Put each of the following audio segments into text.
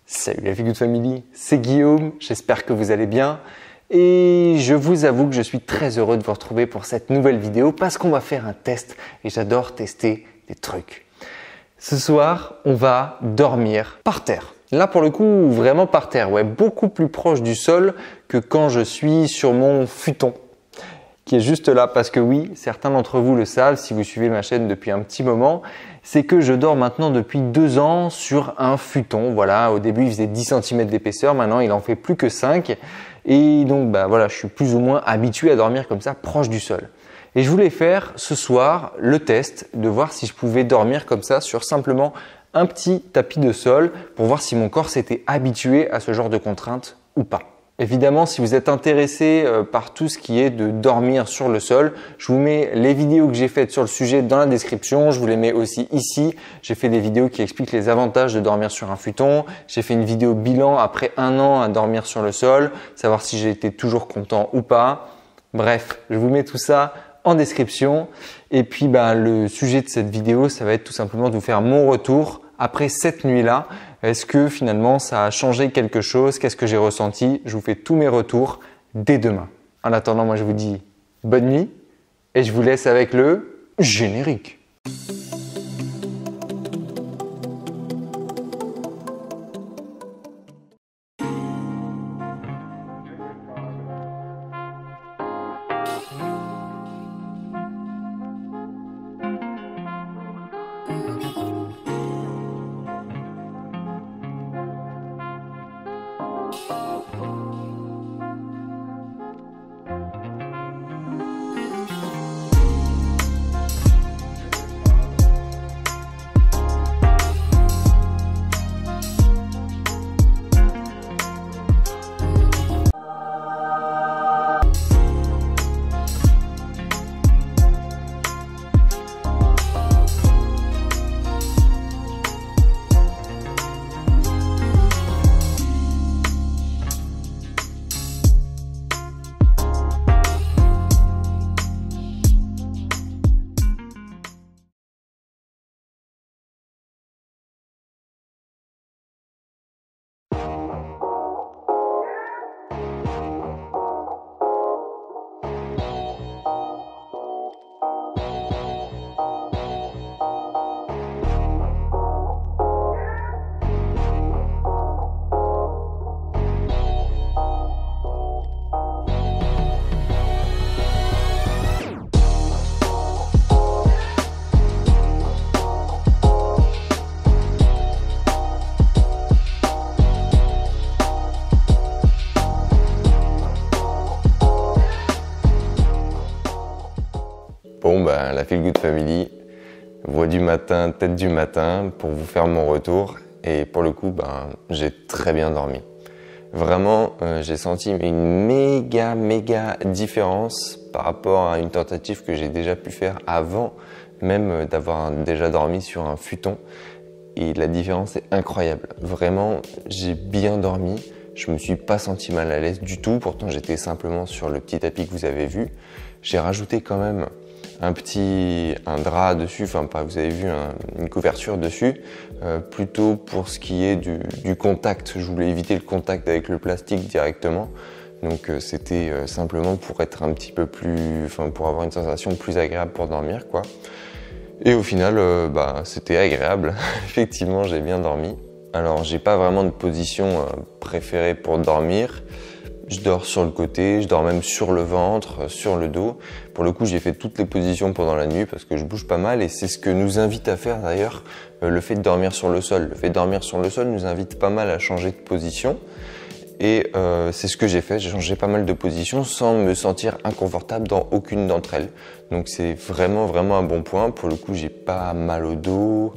Salut la Feel Good Family, c'est Guillaume, j'espère que vous allez bien et je vous avoue que je suis très heureux de vous retrouver pour cette nouvelle vidéo parce qu'on va faire un test et j'adore tester des trucs. Ce soir, on va dormir par terre. Là pour le coup, vraiment par terre, ouais, beaucoup plus proche du sol que quand je suis sur mon futon qui est juste là parce que oui, certains d'entre vous le savent si vous suivez ma chaîne depuis un petit moment, c'est que je dors maintenant depuis 2 ans sur un futon. Voilà, au début il faisait 10 cm d'épaisseur, maintenant il en fait plus que 5 et donc voilà, je suis plus ou moins habitué à dormir comme ça proche du sol. Et je voulais faire ce soir le test de voir si je pouvais dormir comme ça sur simplement un petit tapis de sol pour voir si mon corps s'était habitué à ce genre de contraintes ou pas. Évidemment, si vous êtes intéressé par tout ce qui est de dormir sur le sol, je vous mets les vidéos que j'ai faites sur le sujet dans la description. Je vous les mets aussi ici. J'ai fait des vidéos qui expliquent les avantages de dormir sur un futon. J'ai fait une vidéo bilan après 1 an à dormir sur le sol, savoir si j'ai été toujours content ou pas. Bref, je vous mets tout ça en description. Et puis, le sujet de cette vidéo, ça va être tout simplement de vous faire mon retour après cette nuit-là. Est-ce que finalement ça a changé quelque chose? Qu'est-ce que j'ai ressenti? Je vous fais tous mes retours dès demain. En attendant, moi je vous dis bonne nuit et je vous laisse avec le générique. La Feel Good Family, voix du matin, tête du matin, pour vous faire mon retour. Et pour le coup, j'ai très bien dormi. Vraiment, j'ai senti une méga différence par rapport à une tentative que j'ai déjà pu faire avant même d'avoir déjà dormi sur un futon. Et la différence est incroyable. Vraiment, j'ai bien dormi. Je me suis pas senti mal à l'aise du tout. Pourtant, j'étais simplement sur le petit tapis que vous avez vu. J'ai rajouté quand même un drap dessus, vous avez vu une couverture dessus, plutôt pour ce qui est du contact. Je voulais éviter le contact avec le plastique directement, donc c'était simplement pour être un petit peu plus, pour avoir une sensation plus agréable pour dormir, quoi. Et au final, c'était agréable. Effectivement, j'ai bien dormi. Alors, j'ai pas vraiment de position préférée pour dormir. Je dors sur le côté, je dors même sur le ventre, sur le dos. Pour le coup, j'ai fait toutes les positions pendant la nuit parce que je bouge pas mal et c'est ce que nous invite à faire d'ailleurs le fait de dormir sur le sol. Le fait de dormir sur le sol nous invite pas mal à changer de position et c'est ce que j'ai fait. J'ai changé pas mal de positions sans me sentir inconfortable dans aucune d'entre elles. Donc c'est vraiment un bon point. Pour le coup, j'ai pas mal au dos.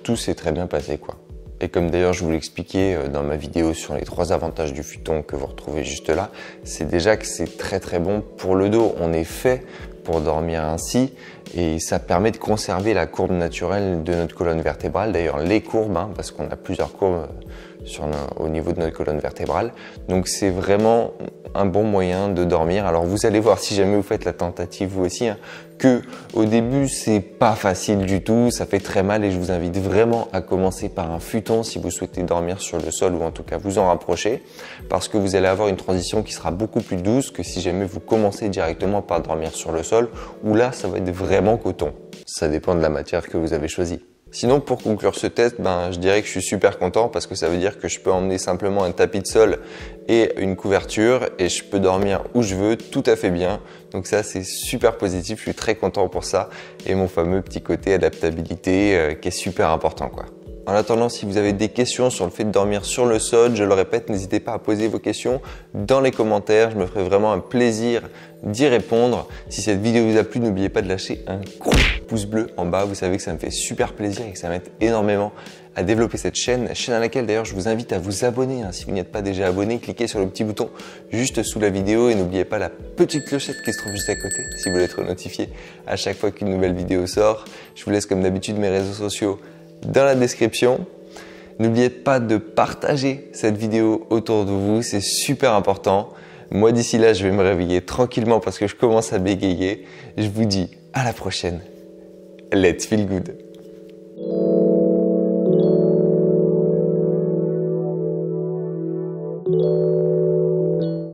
Tout s'est très bien passé, quoi. Et comme d'ailleurs je vous l'expliquais dans ma vidéo sur les 3 avantages du futon que vous retrouvez juste là, c'est déjà que c'est très bon pour le dos. On est fait pour dormir ainsi et ça permet de conserver la courbe naturelle de notre colonne vertébrale. D'ailleurs, les courbes, parce qu'on a plusieurs courbes au niveau de notre colonne vertébrale. Donc c'est vraiment un bon moyen de dormir. Alors vous allez voir, si jamais vous faites la tentative vous aussi, que au début c'est pas facile du tout, ça fait très mal et je vous invite vraiment à commencer par un futon si vous souhaitez dormir sur le sol ou en tout cas vous en rapprocher, parce que vous allez avoir une transition qui sera beaucoup plus douce que si jamais vous commencez directement par dormir sur le sol, où là ça va être vraiment coton. Ça dépend de la matière que vous avez choisie. Sinon, pour conclure ce test, je dirais que je suis super content parce que ça veut dire que je peux emmener simplement un tapis de sol et une couverture et je peux dormir où je veux tout à fait bien. Donc ça, c'est super positif. Je suis très content pour ça et mon fameux petit côté adaptabilité qui est super important, quoi. En attendant, si vous avez des questions sur le fait de dormir sur le sol, je le répète, n'hésitez pas à poser vos questions dans les commentaires. Je me ferai vraiment un plaisir d'y répondre. Si cette vidéo vous a plu, n'oubliez pas de lâcher un gros pouce bleu en bas. Vous savez que ça me fait super plaisir et que ça m'aide énormément à développer cette chaîne à laquelle d'ailleurs je vous invite à vous abonner. Si vous n'êtes pas déjà abonné, cliquez sur le petit bouton juste sous la vidéo et n'oubliez pas la petite clochette qui se trouve juste à côté si vous voulez être notifié à chaque fois qu'une nouvelle vidéo sort. Je vous laisse comme d'habitude mes réseaux sociaux dans la description. N'oubliez pas de partager cette vidéo autour de vous, c'est super important. Moi d'ici là, je vais me réveiller tranquillement parce que je commence à bégayer. Je vous dis à la prochaine. Let's feel good.